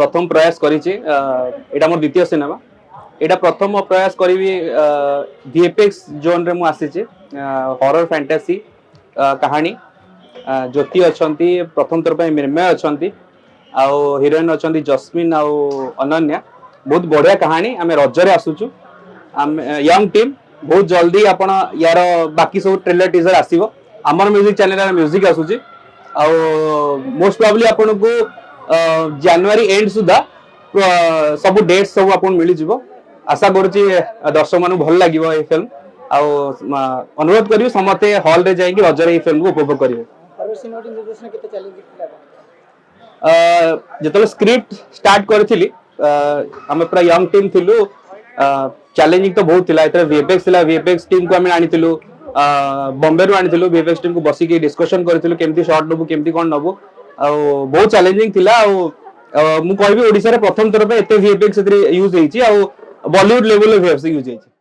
प्रथम प्रयास करिछि एटा मोर द्वितीय सिनेमा एटा प्रथम प्रयास करी वीएफएक्स जोन रे मु आसीछि हॉरर फैंटेसी कहानी ज्योति अच्छी प्रथम थर मृण्मय अच्छा हिरोइन अच्छा जस्मिन आउ अनन्या बहुत बढ़िया कहानी आम रजरे आसुचु यंग टीम बहुत जल्दी आपण यार बाकी सब ट्रेलर टीजर आसीबो आमर म्यूजिक चैनल म्यूजिक आसुची मोस्ट प्रोबेबली आपन को जनवरी एंड सुधा सब डेट सब आपन मिली जिवो आशा करूची दर्शक मानु भल लागिवो ए फिल्म अनुरोध करियो समते हॉल रे जाई कि रजरे ए फिल्म को उपभोग करियो जेतले स्क्रिप्ट स्टार्ट करथिली हम पूरा यंग टीम थिलु चैलेंजिंग तो बहुत थिला एतरे वीएफएक्स टीम को हम आनिथिलु बॉम्बे रू आनिथिलु वीएफएक्स टीम को बसी के डिस्कशन करथिलु केमती शॉट नबु केमती कोन नबु बहुत चैलेंजिंग थिला मु कहबी ओडिसा रे प्रथम तरफ एते वीएफएक्स यूज हेची बॉलीवुड लेवल वीएफएक्स यूज हेची।